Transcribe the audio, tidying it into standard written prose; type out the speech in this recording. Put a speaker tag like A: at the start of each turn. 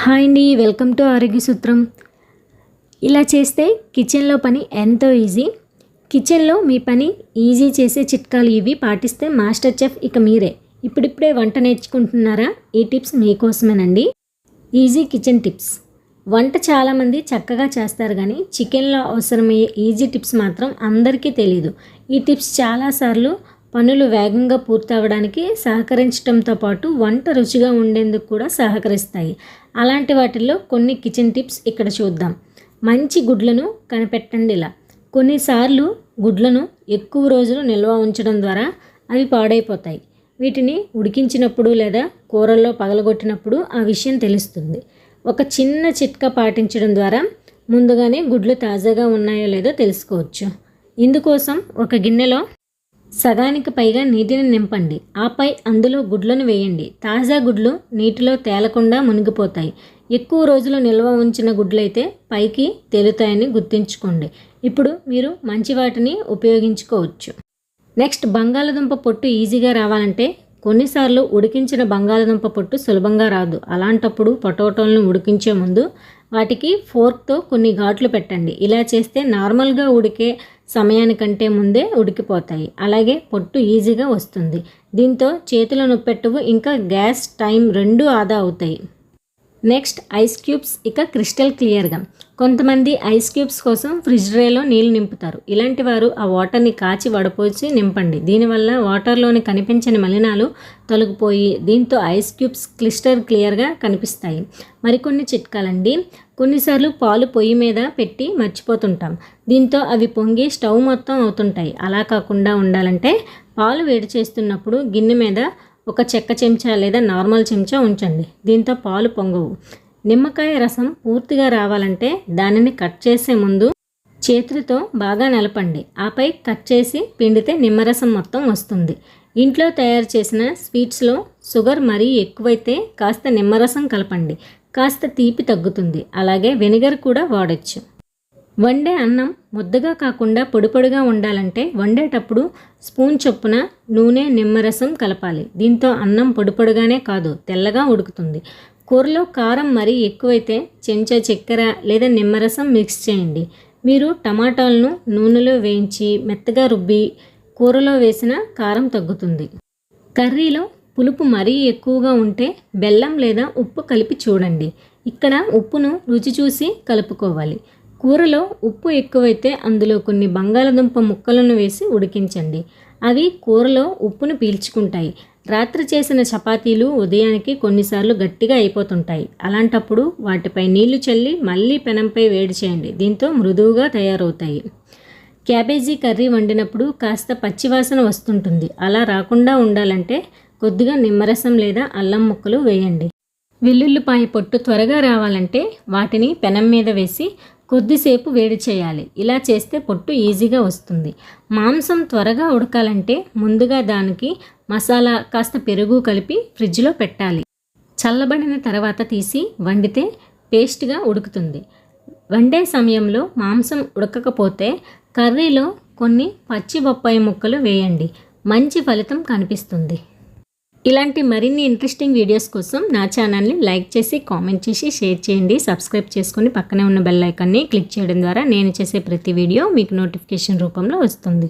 A: Hi అండి, welcome to ఆరోగ్య సూత్రం. ఇలా చేస్తే కిచెన్లో పని ఎంతో ఈజీ. కిచెన్లో మీ పని ఈజీ చేసే చిట్కాలు ఇవి పాటిస్తే మాస్టర్ చెఫ్ ఇక మీరే. ఇప్పుడిప్పుడే వంట నేర్చుకుంటున్నారా? ఈ టిప్స్ మీకోసమేనండి. Easy kitchen tips. వంట చాలామంది చక్కగా చేస్తారు, కానీ చికెన్లో అవసరమయ్యే ఈజీ టిప్స్ మాత్రం అందరికీ తెలియదు. ఈ టిప్స్ చాలాసార్లు పనులు వేగంగా పూర్తవడానికి సహకరించడంతో పాటు వంట రుచిగా ఉండేందుకు కూడా సహకరిస్తాయి. అలాంటి వాటిల్లో కొన్ని కిచెన్ టిప్స్ ఇక్కడ చూద్దాం. మంచి గుడ్లను కనిపెట్టండి. ఇలా కొన్నిసార్లు గుడ్లను ఎక్కువ రోజులు నిల్వ ఉంచడం ద్వారా అవి పాడైపోతాయి. వీటిని ఉడికించినప్పుడు లేదా కూరల్లో పగలగొట్టినప్పుడు ఆ విషయం తెలుస్తుంది. ఒక చిన్న చిట్కా పాటించడం ద్వారా ముందుగానే గుడ్లు తాజాగా ఉన్నాయో లేదో తెలుసుకోవచ్చు. ఇందుకోసం ఒక గిన్నెలో సగానికి పైగా నీటిని నింపండి. ఆపై అందులో గుడ్లను వేయండి. తాజా గుడ్లు నీటిలో తేలకుండా మునిగిపోతాయి. ఎక్కువ రోజులు నిల్వ ఉంచిన గుడ్లైతే పైకి తేలుతాయని గుర్తుంచుకోండి. ఇప్పుడు మీరు మంచి వాటిని ఉపయోగించుకోవచ్చు. నెక్స్ట్, బంగాళదుంప పొట్టు ఈజీగా రావాలంటే కొన్నిసార్లు ఉడికించిన బంగాళదుంప పొట్టు సులభంగా రాదు. అలాంటప్పుడు పొటాటోలను ఉడికించే ముందు వాటికి ఫోర్క్తో కొన్ని ఘాట్లు పెట్టండి. ఇలా చేస్తే నార్మల్గా ఉడికే సమయానికంటే ముందే ఉడికిపోతాయి. అలాగే పొట్టు ఈజీగా వస్తుంది. దీంతో చేతుల నొప్పెట్టవు, ఇంకా గ్యాస్ టైం రెండూ ఆదా అవుతాయి. Next, ice cubes. ఇక క్రిస్టల్ క్లియర్గా. కొంతమంది ఐస్ క్యూబ్స్ కోసం ఫ్రిడ్జ్ ట్రేలో నీళ్ళు నింపుతారు. ఇలాంటి వారు ఆ వాటర్ని కాచి వడపోసి నింపండి. దీనివల్ల వాటర్లోని కనిపించని మలినాలు తొలగిపోయి దీంతో ఐస్ క్యూబ్స్ క్రిస్టల్ క్లియర్గా కనిపిస్తాయి. మరికొన్ని చిట్కాలండి. కొన్నిసార్లు పాలు పొయ్యి మీద పెట్టి మర్చిపోతుంటాం. దీంతో అవి పొంగి స్టవ్ మొత్తం అవుతుంటాయి. అలా కాకుండా ఉండాలంటే పాలు వేడి చేస్తున్నప్పుడు గిన్నె మీద ఒక చెక్క చెంచా లేదా నార్మల్ చెంచా ఉంచండి. దీంతో పాలు పొంగవు. నిమ్మకాయ రసం పూర్తిగా రావాలంటే దానిని కట్ చేసే ముందు చేతులతో బాగా నలపండి. ఆపై కట్ చేసి పిండితే నిమ్మరసం మొత్తం వస్తుంది. ఇంట్లో తయారు చేసిన స్వీట్స్లో షుగర్ మరీ ఎక్కువైతే కాస్త నిమ్మరసం కలపండి. కాస్త తీపి తగ్గుతుంది. అలాగే వెనిగర్ కూడా వాడచ్చు. వండే అన్నం ముద్దగా కాకుండా పొడి పొడిగా ఉండాలంటే వండేటప్పుడు స్పూన్ చొప్పున నూనె, నిమ్మరసం కలపాలి. దీంతో అన్నం పొడి పొడిగానే కాదు, తెల్లగా ఉడుకుతుంది. కూరలో కారం మరీ ఎక్కువైతే చెంచా చక్కెర లేదా నిమ్మరసం మిక్స్ చేయండి. మీరు టమాటాలను నూనెలో వేయించి మెత్తగా రుబ్బి కూరలో వేసిన కారం తగ్గుతుంది. కర్రీలో పులుపు మరీ ఎక్కువగా ఉంటే బెల్లం లేదా ఉప్పు కలిపి చూడండి. ఇక్కడ ఉప్పును రుచి చూసి కలుపుకోవాలి. కూరలో ఉప్పు ఎక్కువైతే అందులో కొన్ని బంగాళదుంప ముక్కలను వేసి ఉడికించండి. అవి కూరలో ఉప్పును పీల్చుకుంటాయి. రాత్రి చేసిన చపాతీలు ఉదయానికి కొన్నిసార్లు గట్టిగా అయిపోతుంటాయి. అలాంటప్పుడు వాటిపై నీళ్లు చల్లి మళ్ళీ పెనంపై వేడి చేయండి. దీంతో మృదువుగా తయారవుతాయి. క్యాబేజీ కర్రీ వండినప్పుడు కాస్త పచ్చివాసన వస్తుంటుంది. అలా రాకుండా ఉండాలంటే కొద్దిగా నిమ్మరసం లేదా అల్లం ముక్కలు వేయండి. వెల్లుల్లిపాయ పొట్టు త్వరగా రావాలంటే వాటిని పెనం మీద వేసి కొద్దిసేపు వేడి చేయాలి. ఇలా చేస్తే పొట్టు ఈజీగా వస్తుంది. మాంసం త్వరగా ఉడకాలంటే ముందుగా దానికి మసాలా, కాస్త పెరుగు కలిపి ఫ్రిడ్జ్లో పెట్టాలి. చల్లబడిన తర్వాత తీసి వండితే పేస్ట్గా ఉడుకుతుంది. వండే సమయంలో మాంసం ఉడకకపోతే కర్రీలో కొన్ని పచ్చి బొప్పాయి ముక్కలు వేయండి. మంచి ఫలితం కనిపిస్తుంది. ఇలాంటి మరిన్ని ఇంట్రెస్టింగ్ వీడియోస్ కోసం నా ఛానల్ని లైక్ చేసి, కామెంట్ చేసి, షేర్ చేయండి. సబ్స్క్రైబ్ చేసుకొని పక్కనే ఉన్న బెల్ ఐకాన్ని క్లిక్ చేయడం ద్వారా నేను చేసే ప్రతి వీడియో మీకు నోటిఫికేషన్ రూపంలో వస్తుంది.